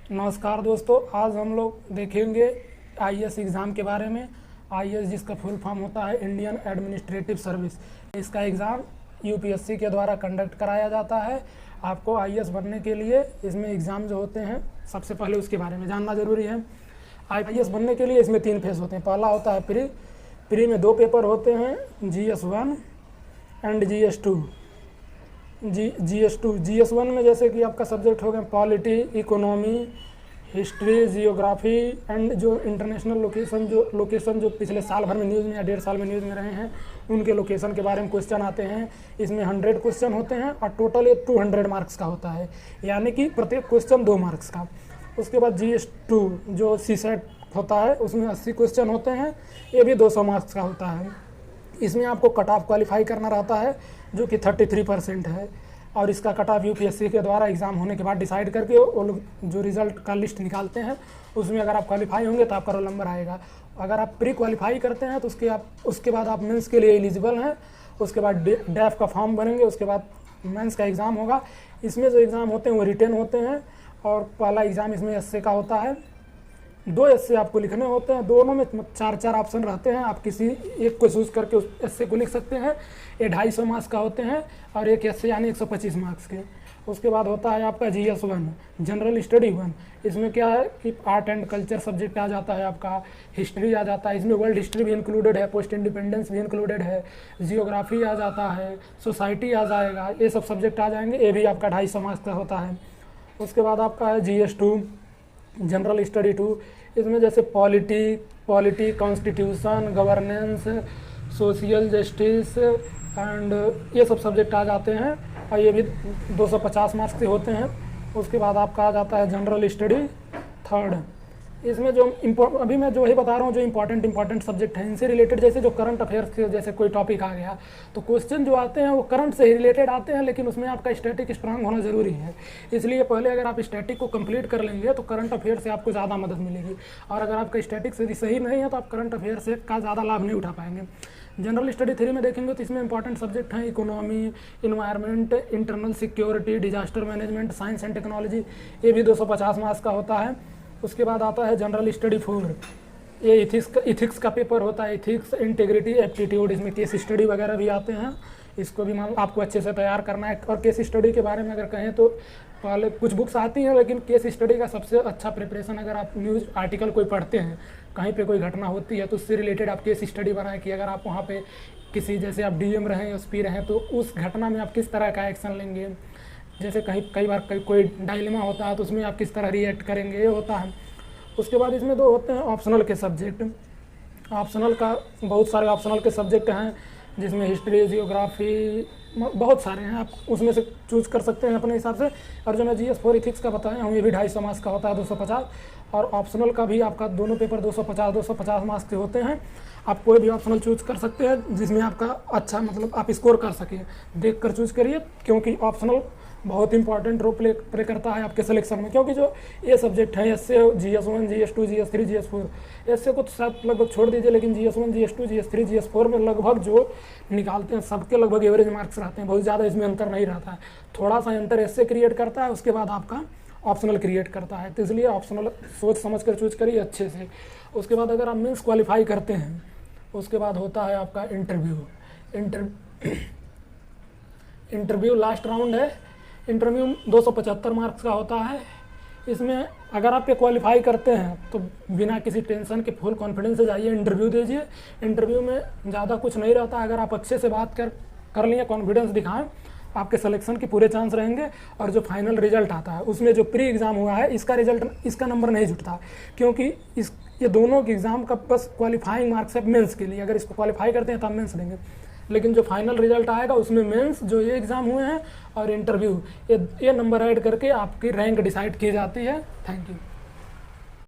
नमस्कार दोस्तों, आज हम लोग देखेंगे आईएएस एग्ज़ाम के बारे में। आईएएस जिसका फुल फॉर्म होता है इंडियन एडमिनिस्ट्रेटिव सर्विस। इसका एग्ज़ाम यूपीएससी के द्वारा कंडक्ट कराया जाता है। आपको आईएएस बनने के लिए इसमें एग्ज़ाम जो होते हैं, सबसे पहले उसके बारे में जानना ज़रूरी है। आईएएस बनने के लिए इसमें 3 फेज़ होते हैं। पहला होता है प्री में 2 पेपर होते हैं, GS1 एंड GS2। GS1 में जैसे कि आपका सब्जेक्ट हो गया polity, economy, history, geography and जो इंटरनेशनल लोकेशन जो पिछले साल भर में न्यूज़ में या 1.5 साल में न्यूज़ में रहे हैं, उनके लोकेशन के बारे में क्वेश्चन आते हैं। इसमें 100 क्वेश्चन होते हैं और टोटल ये 200 मार्क्स का होता है, यानी कि प्रत्येक क्वेश्चन 2 मार्क्स का। उसके बाद GS2 जो CSET होता है, उसमें 80 क्वेश्चन होते हैं, ये भी 200 मार्क्स का होता है। इसमें आपको कट ऑफ क्वालिफाई करना रहता है जो कि 33% है, और इसका कट ऑफ यूपीएससी के द्वारा एग्ज़ाम होने के बाद डिसाइड करके वो लोग जो रिज़ल्ट का लिस्ट निकालते हैं, उसमें अगर आप क्वालिफाई होंगे तो आपका रोल नंबर आएगा। अगर आप प्री क्वालिफाई करते हैं तो उसके बाद आप मेंस के लिए एलिजिबल हैं। उसके बाद डैफ का फॉर्म भरेंगे, उसके बाद मेंस का एग्ज़ाम होगा। इसमें जो एग्ज़ाम होते हैं वो रिटेन होते हैं, और पहला एग्ज़ाम इसमें एस्से का होता है। 2 एस्से आपको लिखने होते हैं, दोनों में 4 ऑप्शन रहते हैं। आप किसी एक को चूज़ करके उस एस्से को लिख सकते हैं। ये 250 मार्क्स का होते हैं, और एक एस्से यानी 125 मार्क्स के। उसके बाद होता है आपका GS1 जनरल स्टडी 1। इसमें क्या है कि आर्ट एंड कल्चर सब्जेक्ट आ जाता है, आपका हिस्ट्री आ जाता है। इसमें वर्ल्ड हिस्ट्री भी इंक्लूडेड है, पोस्ट इंडिपेंडेंस भी इंक्लूडेड है, जियोग्राफी आ जाता है, सोसाइटी आ जाएगा, ये सब सब्जेक्ट आ जाएंगे। ये भी आपका 250 मार्क्स का होता है। उसके बाद आपका है GS2 जनरल स्टडी 2। इसमें जैसे polity, constitution, governance, social justice and ये सब सब्जेक्ट आ जाते हैं, और ये भी 250 मार्क्स के होते हैं। उसके बाद आपका आ जाता है जनरल स्टडी 3rd। इसमें जो अभी मैं जो ही बता रहा हूँ, जो इंपॉर्टेंट सब्जेक्ट हैं, इनसे रिलेटेड जैसे जो करंट अफेयर्स के जैसे कोई टॉपिक आ गया, तो क्वेश्चन जो आते हैं वो करंट से ही रिलेटेड आते हैं, लेकिन उसमें आपका स्टैटिक स्ट्रांग होना ज़रूरी है। इसलिए पहले अगर आप स्टैटिक को कंप्लीट कर लेंगे तो करंट अफेयर से आपको ज़्यादा मदद मिलेगी, और अगर आपका स्टैटिक से सही नहीं है तो आप करंट अफेयर से का ज़्यादा लाभ नहीं उठा पाएंगे। जनरल स्टडी 3 में देखेंगे तो इसमें इंपॉर्टेंट सब्जेक्ट हैं economy, environment, internal security, disaster management, science and technology. ये भी 250 मार्क्स का होता है। उसके बाद आता है जनरल स्टडी 4। ये इथिक्स का पेपर होता है, इथिक्स, इंटीग्रिटी, एप्टीट्यूड। इसमें केस स्टडी वगैरह भी आते हैं। इसको भी आपको अच्छे से तैयार करना है। और केस स्टडी के बारे में अगर कहें तो पहले कुछ बुक्स आती हैं, लेकिन केस स्टडी का सबसे अच्छा प्रिपरेशन, अगर आप न्यूज़ आर्टिकल कोई पढ़ते हैं, कहीं पे कोई घटना होती है, तो उससे रिलेटेड आप केस स्टडी बनाएं कि अगर आप वहाँ पे किसी, जैसे आप DM रहें, SP रहें, तो उस घटना में आप किस तरह का एक्शन लेंगे। जैसे कई बार कोई डायलेमा होता है तो उसमें आप किस तरह रिएक्ट करेंगे, ये होता है। उसके बाद इसमें 2 होते हैं ऑप्शनल के सब्जेक्ट। ऑप्शनल का बहुत सारे ऑप्शनल के सब्जेक्ट हैं, जिसमें हिस्ट्री, जियोग्राफी, बहुत सारे हैं। आप उसमें से चूज़ कर सकते हैं अपने हिसाब से। और जो मैं GS4 इथिक्स का बताया हूँ, ये भी 250 मार्क्स का होता है, 250। और ऑप्शनल का भी आपका दोनों पेपर 250 मार्क्स के होते हैं। आप कोई भी ऑप्शनल चूज़ कर सकते हैं जिसमें आपका अच्छा मतलब आप स्कोर कर सकें। देख कर चूज़ करिए, क्योंकि ऑप्शनल बहुत इंपॉर्टेंट रोल प्ले करता है आपके सिलेक्शन में। क्योंकि जो ये सब्जेक्ट है, एस्से, GS1, GS2, GS3, GS4, एस्से को सब लगभग छोड़ दीजिए, लेकिन GS1, GS2, GS3, GS4 में लगभग जो निकालते हैं सबके लगभग एवरेज मार्क्स रहते हैं। बहुत ज़्यादा इसमें अंतर नहीं रहता है। थोड़ा सा अंतर एस्से क्रिएट करता है, उसके बाद आपका ऑप्शनल क्रिएट करता है। तो इसलिए ऑप्शनल सोच समझ कर चूज़ करिए अच्छे से। उसके बाद अगर आप मेंस क्वालिफाई करते हैं, उसके बाद होता है आपका इंटरव्यू लास्ट राउंड है। इंटरव्यू 275 मार्क्स का होता है। इसमें अगर आप ये क्वालिफाई करते हैं तो बिना किसी टेंशन के फुल कॉन्फिडेंस से जाइए, इंटरव्यू दीजिए। इंटरव्यू में ज़्यादा कुछ नहीं रहता। अगर आप अच्छे से बात कर लिए, कॉन्फिडेंस दिखाएं, आपके सिलेक्शन के पूरे चांस रहेंगे। और जो फाइनल रिजल्ट आता है, उसमें जो प्री एग्ज़ाम हुआ है, इसका नंबर नहीं जुटता, क्योंकि ये दोनों के एग्ज़ाम का बस क्वालिफाइंग मार्क्स है मेंस के लिए। अगर इसको क्वालिफाई करते हैं तो आप मेंस देंगे, लेकिन जो फाइनल रिजल्ट आएगा उसमें मेंस जो ये एग्ज़ाम हुए हैं और इंटरव्यू, ये नंबर ऐड करके आपकी रैंक डिसाइड की जाती है। Thank you.